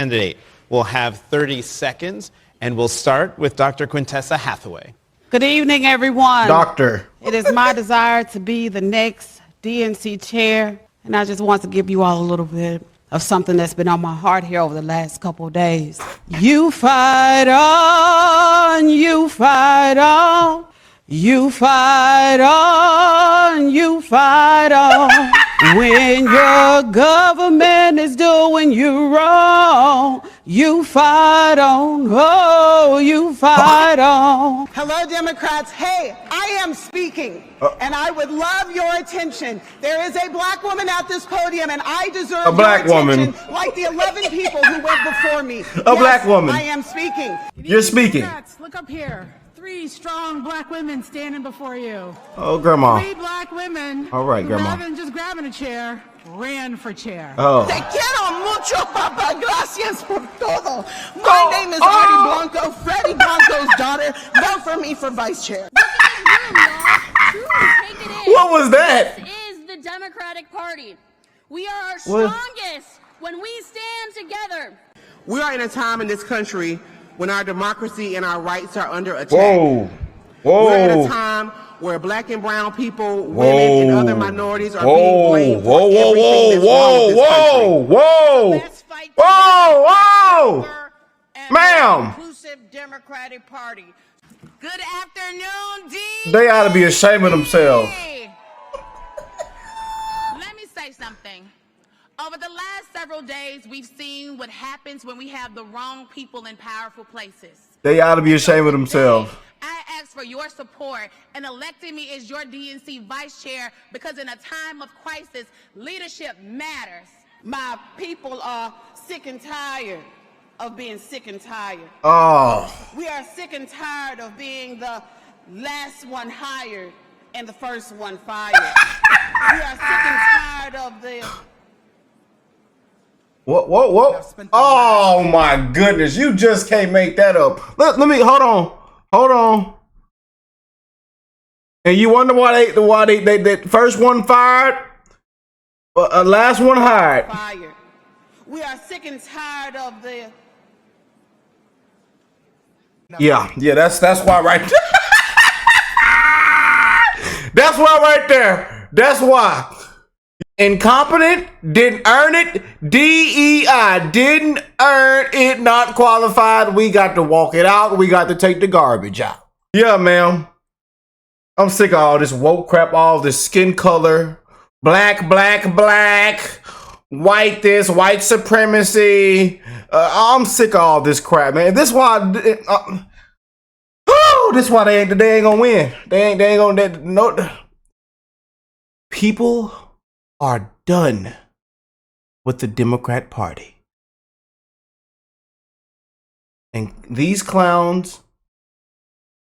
Candidate will have 30 seconds, and we'll start with Dr. Quintessa Hathaway. Good evening, everyone. Doctor. It is my desire to be the next DNC chair, and I just want to give you all a little bit of something that's been on my heart here over the last couple of days. You fight on, you fight on, you fight on, you fight on. When your government is doing you wrong, you fight on, oh, you fight on. Hello, Democrats. Hey, I am speaking, and I would love your attention. There is a black woman at this podium, and I deserve a black your woman, attention, like the 11 people who went before me. A black woman. I am speaking. You're speaking. Democrats, look up here. 3 strong black women standing before you. Oh, Grandma. 3 black women. All right, who, Grandma. rather than just grabbing a chair, ran for chair. Oh. Te quiero mucho, Papa. Gracias por todo. My name is Artie Blanco, Freddie Blanco's daughter. Vote for me for vice chair. What was that? This is the Democratic Party. We are our strongest when we stand together. We are in a time in this country when our democracy and our rights are under attack. Whoa. Whoa. We're in a time where black and brown people, women, and other minorities are being blamed for everything that's wrong with this country. Whoa. Let's fight Whoa. together and Ma'am. an inclusive Democratic Party. Good afternoon, D. They ought to be ashamed of themselves. Let me say something. Over the last several days, we've seen what happens when we have the wrong people in powerful places. They ought to be ashamed of themselves. I ask for your support in electing me as your DNC vice chair because in a time of crisis, leadership matters. My people are sick and tired of being sick and tired. Oh. We are sick and tired of being the last one hired and the first one fired. We are sick and tired of the... What? Oh my goodness. You just can't make that up. Let me, hold on. And you wonder why they first one fired? Last one hired. Fired. We are sick and tired of the... Yeah, that's why right there. That's why right there. That's why. Incompetent, didn't earn it. DEI, didn't earn it, not qualified. We got to walk it out. We got to take the garbage out. Yeah, ma'am. I'm sick of all this woke crap, all this skin color. Black. White this, white supremacy. I'm sick of all this crap, man. This why they ain't gonna win. They ain't gonna no. People are done with the Democrat Party. And these clowns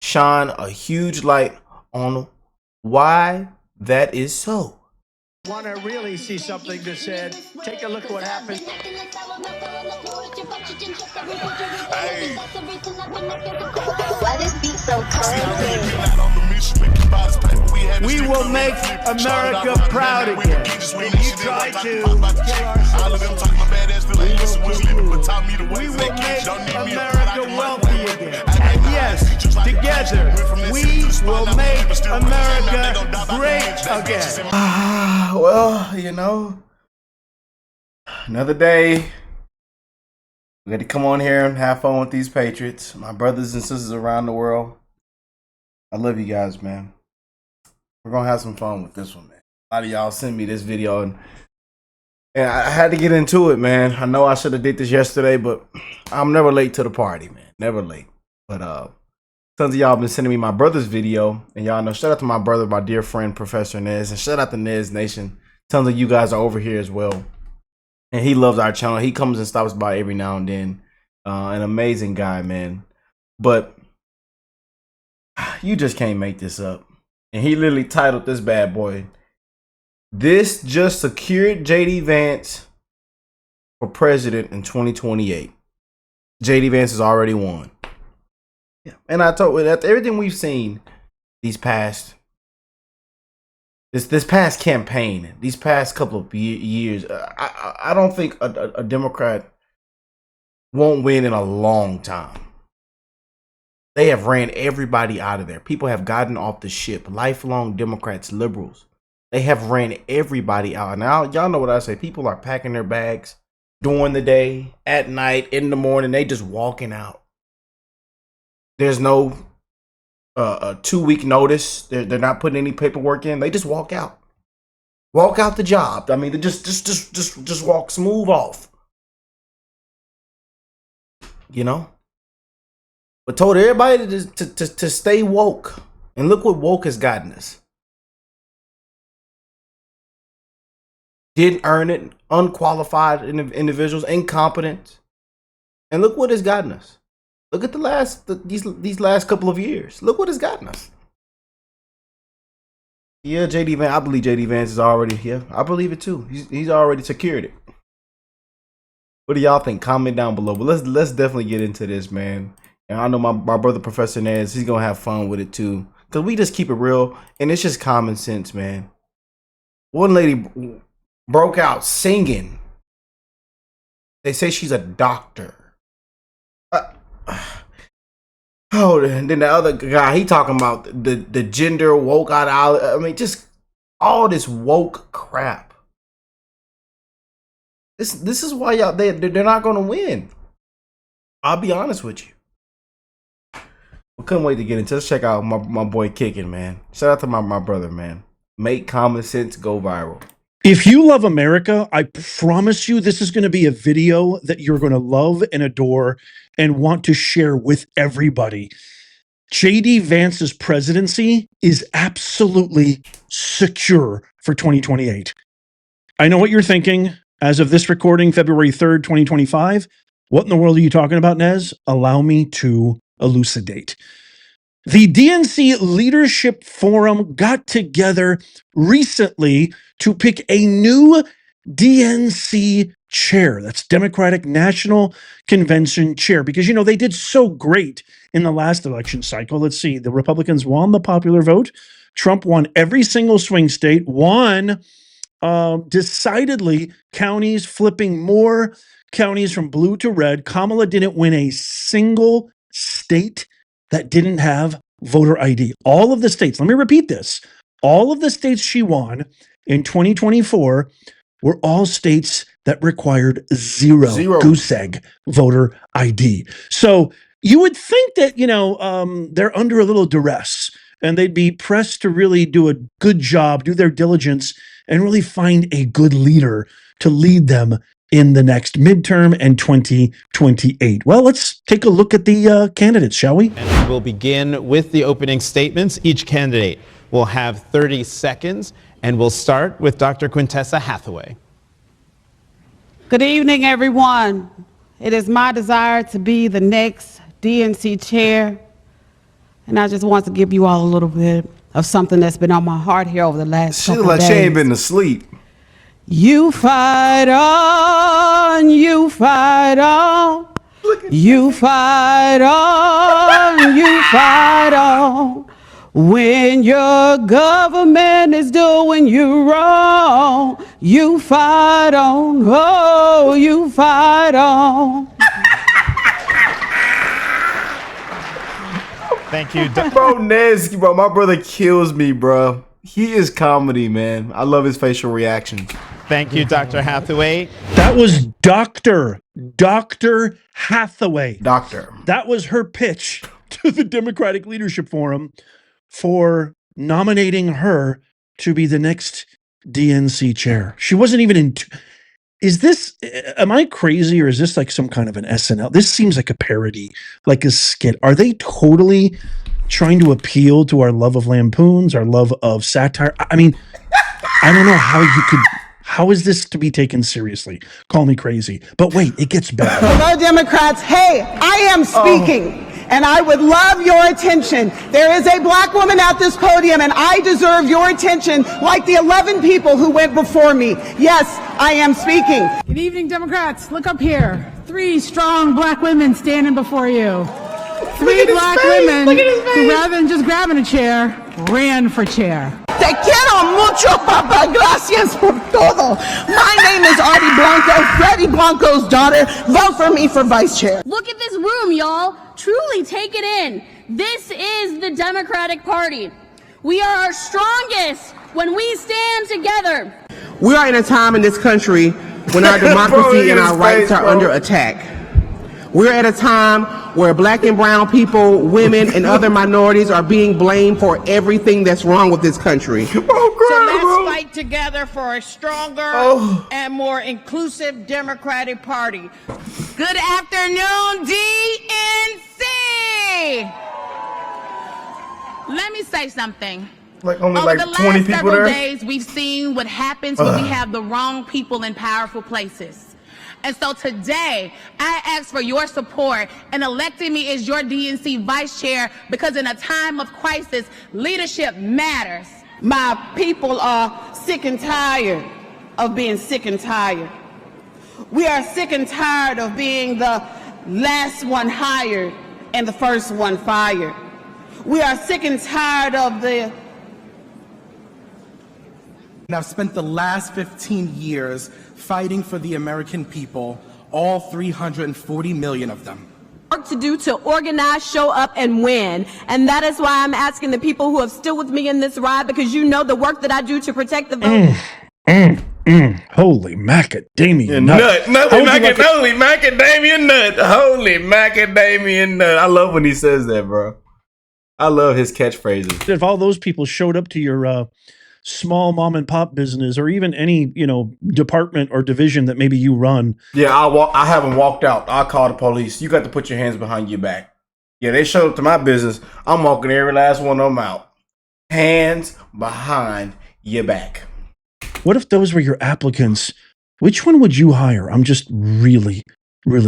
shine a huge light on why that is so. Want to really see something that said, take a look at what happened. Hey. Why this beat so cold? We will make America proud again. When you try to we will make America wealthy again. And yes, together, we will make America great again. Well, you know, another day. We got to come on here and have fun with these patriots, my brothers and sisters around the world. I love you guys, man. We're gonna have some fun with this one, man. A lot of y'all sent me this video, and I had to get into it, man. I know I should have did this yesterday, but I'm never late to the party, man. Never late. But tons of y'all been sending me my brother's video, and y'all know, shout out to my brother, my dear friend, Professor Nez, and shout out to Nez Nation. Tons of you guys are over here as well, and he loves our channel. He comes and stops by every now and then. An amazing guy, man. But you just can't make this up. And he literally titled this bad boy, "This just secured JD Vance for president in 2028. JD Vance has already won." Yeah. And I told you, after everything we've seen these past this past campaign, these past couple of years, I don't think a Democrat won't win in a long time. They have ran everybody out of there. People have gotten off the ship. Lifelong Democrats, liberals. They have ran everybody out. Now, y'all know what I say. People are packing their bags during the day, at night, in the morning. They just walking out. There's no 2-week notice. They're not putting any paperwork in. They just walk out. Walk out the job. I mean, they just walk smooth off. You know? But told everybody to stay woke. And look what woke has gotten us. Didn't earn it. Unqualified individuals. Incompetent. And look what it's gotten us. Look at these last couple of years. Look what it's gotten us. Yeah, JD Vance. I believe JD Vance is already here. I believe it too. He's already secured it. What do y'all think? Comment down below. But let's definitely get into this, man. And I know my brother Professor Nez, he's gonna have fun with it too. Cause we just keep it real, and it's just common sense, man. One lady broke out singing. They say she's a doctor. Oh, and then the other guy, he talking about the gender woke out. I mean, just all this woke crap. This is why y'all they're not gonna win. I'll be honest with you. We couldn't wait to get into. Let's check out my boy Kicking, man. Shout out to my brother, man. Make common sense go viral. If you love America, I promise you this is going to be a video that you're going to love and adore and want to share with everybody. JD Vance's presidency is absolutely secure for 2028. I know what you're thinking. As of this recording, February 3rd, 2025, what in the world are you talking about, Nez? Allow me to elucidate. The DNC Leadership Forum got together recently to pick a new DNC chair. That's Democratic National Convention chair. Because, you know, they did so great in the last election cycle. Let's see. The Republicans won the popular vote. Trump won every single swing state, won decidedly counties, flipping more counties from blue to red. Kamala didn't win a single state that didn't have voter ID. All of the states, let me repeat this, all of the states she won in 2024 were all states that required zero. Goose egg voter ID. So you would think that, you know, they're under a little duress and they'd be pressed to really do a good job, do their diligence, and really find a good leader to lead them in the next midterm and 2028. Well, let's take a look at the candidates, shall we? And we'll begin with the opening statements. Each candidate will have 30 seconds, and we'll start with Dr. Quintessa Hathaway. Good evening, everyone. It is my desire to be the next DNC chair, and I just want to give you all a little bit of something that's been on my heart here over the last couple of days. She ain't been asleep. You fight on, you fight on, you fight on, you fight on. When your government is doing you wrong, you fight on, oh, you fight on. Thank you. Bro, Nez, bro, my brother kills me, bro. He is comedy, man. I love his facial reactions. Thank you, Dr. Hathaway. That was Dr. Hathaway. Doctor. That was her pitch to the Democratic Leadership Forum for nominating her to be the next DNC chair. She wasn't even in. Is this, am I crazy, or is this like some kind of an SNL? This seems like a parody, like a skit. Are they totally trying to appeal to our love of lampoons, our love of satire? I mean, I don't know how you could. How is this to be taken seriously? Call me crazy. But wait, it gets better. Hello, Democrats. Hey, I am speaking, and I would love your attention. There is a black woman at this podium, and I deserve your attention like the 11 people who went before me. Yes, I am speaking. Good evening, Democrats. Look up here. 3 strong black women standing before you. 3 black women who, rather than just grabbing a chair, ran for chair. Te quiero mucho, papá. Gracias por todo. My name is Artie Blanco, Freddie Blanco's daughter. Vote for me for vice chair. Look at this room, y'all. Truly take it in. This is the Democratic Party. We are our strongest when we stand together. We are in a time in this country when our democracy and our rights are under attack. We're at a time where black and brown people, women, and other minorities are being blamed for everything that's wrong with this country. So let's fight together for a stronger and more inclusive Democratic Party. Good afternoon, DNC! Let me say something. Like only Over like the 20 last people several there. days, we've seen what happens when we have the wrong people in powerful places. And so today, I ask for your support in electing me as your DNC vice chair because in a time of crisis, leadership matters. My people are sick and tired of being sick and tired. We are sick and tired of being the last one hired and the first one fired. We are sick and tired of the And I've spent the last 15 years fighting for the American people, all 340 million of them. Work to do to organize, show up, and win. And that is why I'm asking the people who have stood with me in this ride, because you know the work that I do to protect the vote. Holy macadamia nut. Holy macadamia nut. Holy macadamia nut. I love when he says that, bro. I love his catchphrases. If all those people showed up to your small mom and pop business, or even any department or division that maybe you run, I haven't walked out. I'll call the police. You got to put your hands behind your back. Yeah, they showed up to my business. I'm walking every last one of them out. Hands behind your back. what if those were your applicants? Which one would you hire? I'm just really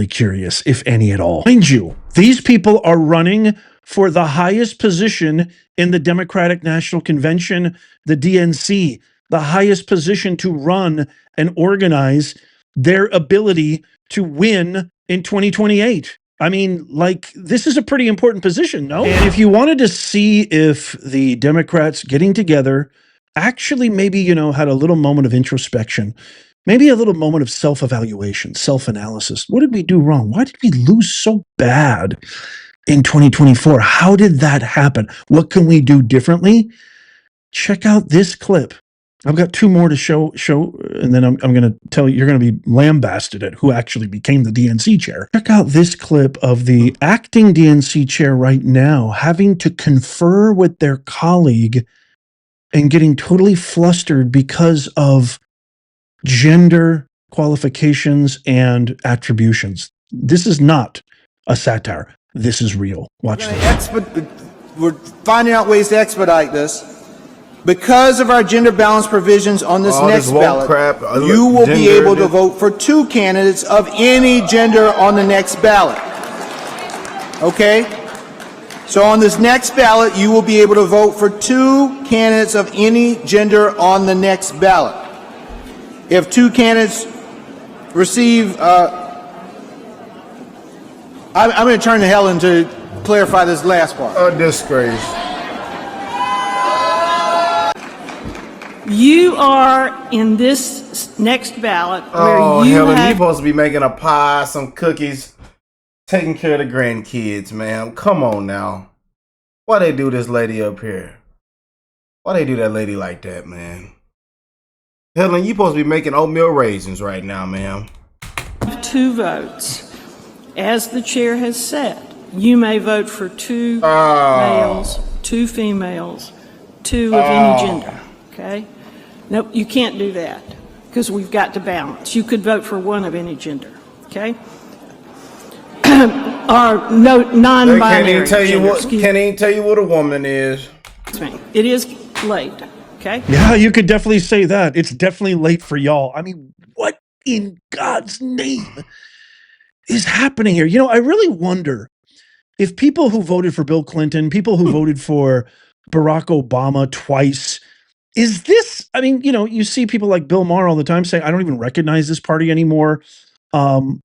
curious, if any at all. Mind you, these people are running for the highest position in the Democratic National Convention, the DNC, the highest position to run and organize their ability to win in 2028. I mean, like, this is a pretty important position, no? And if you wanted to see if the Democrats getting together actually maybe, had a little moment of introspection, maybe a little moment of self-evaluation, self-analysis. What did we do wrong? Why did we lose so bad in 2024? How did that happen? What can we do differently? Check out this clip. I've got two more to show, and then I'm going to tell you, you're going to be lambasted at who actually became the DNC chair. Check out this clip of the acting DNC chair right now having to confer with their colleague and getting totally flustered because of gender qualifications and attributions. This is not a satire. This is real. Watch this. We're finding out ways to expedite this. Because of our gender balance provisions on this next ballot, you will be able to vote for 2 candidates of any gender on the next ballot. Okay? So on this next ballot, you will be able to vote for 2 candidates of any gender on the next ballot. If 2 candidates receive, I'm going to turn to Helen to clarify this last part. A disgrace. You are in this next ballot where you Helen, have... you supposed to be making a pie, some cookies, taking care of the grandkids, man. Come on now. Why they do this lady up here? Why they do that lady like that, man? Helen, you supposed to be making oatmeal raisins right now, ma'am. 2 votes. As the chair has said, you may vote for 2 males, 2 females, 2 of any gender. Okay? Nope, you can't do that because we've got to balance. You could vote for 1 of any gender. Okay? Or no, non-binary. Can't even tell you what a woman is. It is late. Okay? Yeah, you could definitely say that. It's definitely late for y'all. I mean, what in God's name is happening here? I really wonder if people who voted for Bill Clinton, people who voted for Barack Obama twice, is this, you see people like Bill Maher all the time saying, I don't even recognize this party anymore. I'm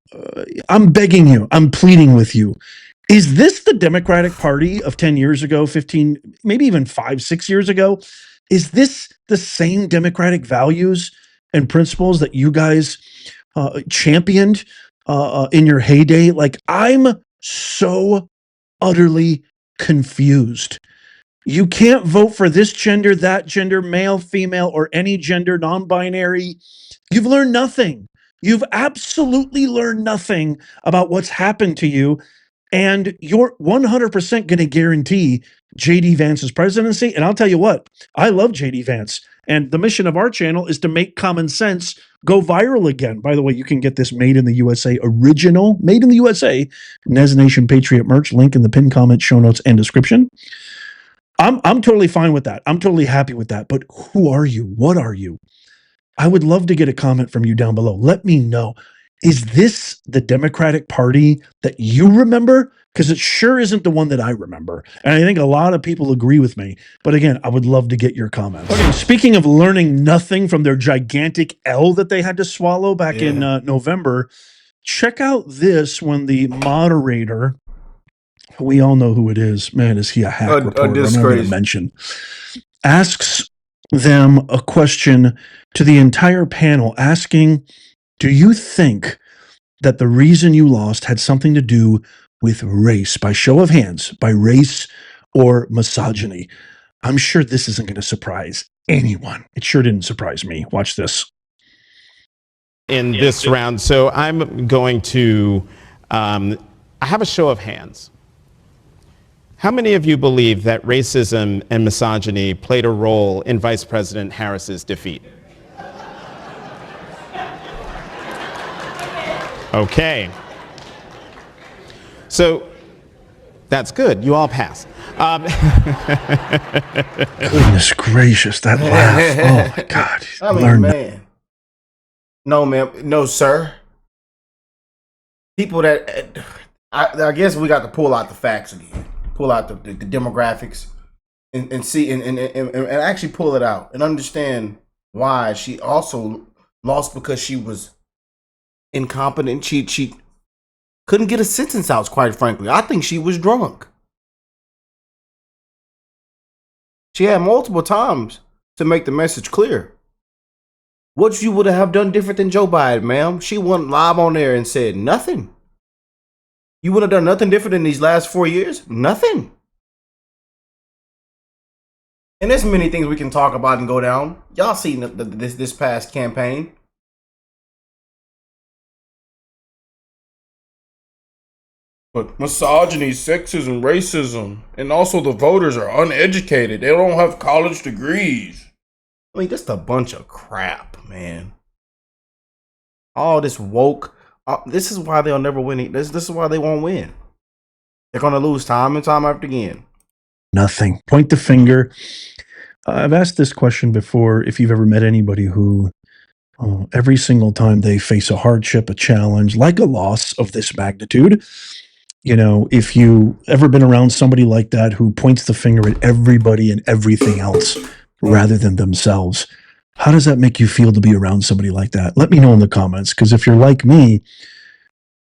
begging you, I'm pleading with you. Is this the Democratic Party of 10 years ago, 15, maybe even 5, 6 years ago? Is this the same democratic values and principles that you guys championed in your heyday? Like, I'm so utterly confused. You can't vote for this gender, that gender, male, female, or any gender, non-binary. You've learned nothing. You've absolutely learned nothing about what's happened to you. And you're 100% going to guarantee JD Vance's presidency. And I'll tell you what, I love JD Vance. And the mission of our channel is to make common sense go viral again. By the way, you can get this Made in the USA original, Made in the USA, Nez Nation Patriot merch, link in the pinned comment, show notes, and description. I'm totally fine with that. I'm totally happy with that. But who are you? What are you? I would love to get a comment from you down below. Let me know. Is this the Democratic Party that you remember? Because it sure isn't the one that I remember. And I think a lot of people agree with me. But again, I would love to get your comments. Okay, speaking of learning nothing from their gigantic L that they had to swallow back in November, check out this when the moderator, we all know who it is. Man, is he a hack reporter? I'm not going to mention. Asks them a question to the entire panel, asking, do you think that the reason you lost had something to do with race? By show of hands, by race or misogyny? I'm sure this isn't going to surprise anyone. It sure didn't surprise me. Watch this. In this round, so I'm going to, I have a show of hands. How many of you believe that racism and misogyny played a role in Vice President Harris's defeat? Okay. So that's good. You all passed. Goodness gracious, that laugh. Oh my God. I mean, man. No, ma'am. No, sir. People that, I guess we got to pull out the facts again. Pull out the demographics and see and actually pull it out and understand why she also lost, because she was incompetent. She couldn't get a sentence out, quite frankly. I think she was drunk. She had multiple times to make the message clear. What you would have done different than Joe Biden, ma'am? She went live on there and said nothing. You would have done nothing different in these last 4 years? Nothing. And there's many things we can talk about and go down. Y'all seen this past campaign. But misogyny, sexism, racism, and also the voters are uneducated. They don't have college degrees. I mean, just a bunch of crap, man. All this woke. This is why they'll never win. This is why they won't win. They're going to lose time and time after again. Nothing. Point the finger. I've asked this question before. If you've ever met anybody who every single time they face a hardship, a challenge, like a loss of this magnitude, you know, if you ever been around somebody like that who points the finger at everybody and everything else rather than themselves, how does that make you feel to be around somebody like that? Let me know in the comments, because if you're like me,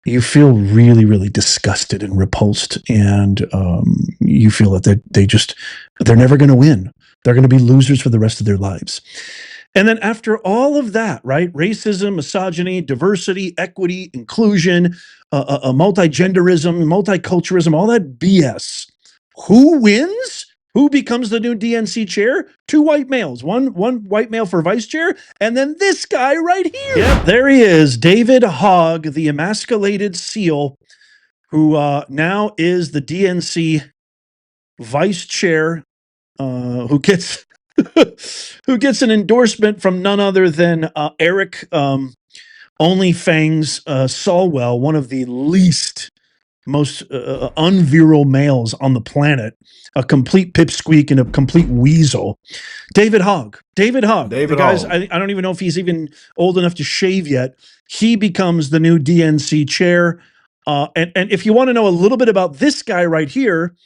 you feel really, really disgusted and repulsed, and you feel that they're never going to win. They're going to be losers for the rest of their lives. And then after all of that, right? Racism, misogyny, diversity, equity, inclusion, multigenderism, multiculturalism, all that BS. Who wins? Who becomes the new DNC chair? Two white males, one white male for vice chair, and then this guy right here. Yep, there he is, David Hogg, the emasculated seal, who now is the DNC vice chair, who gets an endorsement from none other than Eric OnlyFangs Solwell, one of the least, most unviral males on the planet, a complete pipsqueak and a complete weasel. David Hogg. The guy's, I don't even know if he's even old enough to shave yet. He becomes the new DNC chair. And if you want to know a little bit about this guy right here,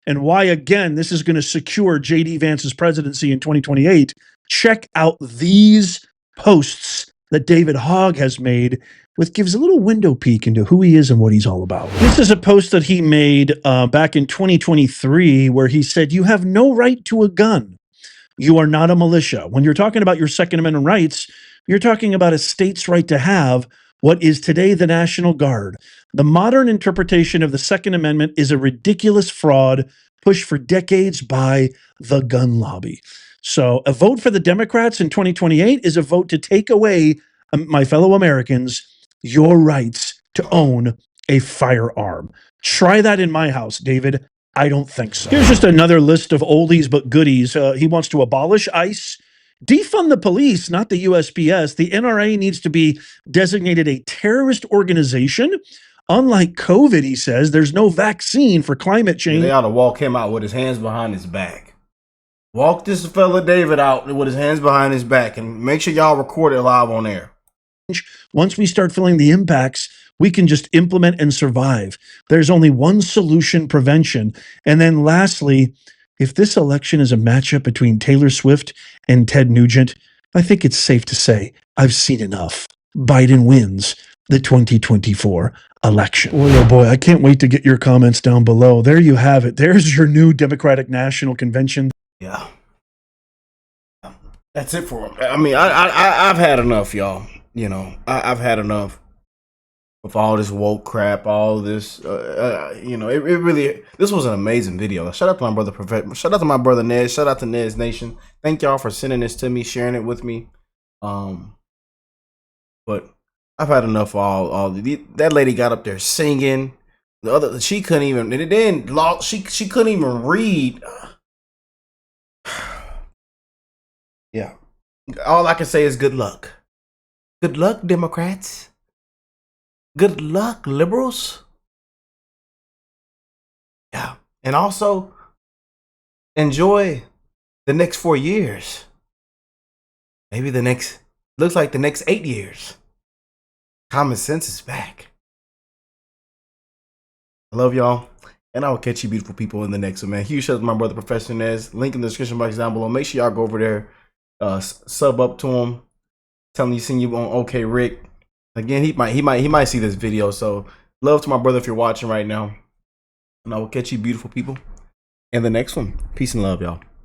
and why, again, this is going to secure JD Vance's presidency in 2028, check out these posts that David Hogg has made, which gives a little window peek into who he is and what he's all about. This is a post that he made back in 2023, where he said, "You have no right to a gun. You are not a militia. When you're talking about your Second Amendment rights, you're talking about a state's right to have what is today the National Guard. The modern interpretation of the Second Amendment is a ridiculous fraud pushed for decades by the gun lobby. So a vote for the Democrats in 2028 is a vote to take away, my fellow Americans, your rights to own a firearm. Try that in my house, David. I don't think so. Here's just another list of oldies but goodies. He wants to abolish ICE, defund the police, not the USPS. The NRA needs to be designated a terrorist organization. Unlike COVID, he says, there's no vaccine for climate change. They ought to walk him out with his hands behind his back. Walk this fella David out with his hands behind his back and make sure y'all record it live on air. Once we start feeling the impacts, we can just implement and survive. There's only one solution: prevention. And then lastly, if this election is a matchup between Taylor Swift and Ted Nugent, I think it's safe to say I've seen enough. Biden wins the 2024 election. Boy, oh boy, I can't wait to get your comments down below. There you have it. There's your new Democratic National Convention. Yeah. That's it for him. I mean, I've had enough, y'all. You know, I've had enough of all this woke crap, all this, you know, it really, this was an amazing video. Shout out to my brother, shout out to my brother Ned, shout out to Ned's Nation. Thank y'all for sending this to me, sharing it with me. But I've had enough of that lady got up there singing. The other, she couldn't even, and then she couldn't even read. Yeah. All I can say is good luck. Good luck, Democrats. Good luck, liberals. Yeah. And also, enjoy the next 4 years. Maybe looks like the next 8 years. Common sense is back. I love y'all. And I will catch you beautiful people in the next one, man. Huge shout out to my brother, Professor Nez. Link in the description box down below. Make sure y'all go over there. Sub up to him. Tell him you seen you on OkayRickk. Again, he might see this video. So love to my brother if you're watching right now. And I will catch you beautiful people in the next one. Peace and love, y'all.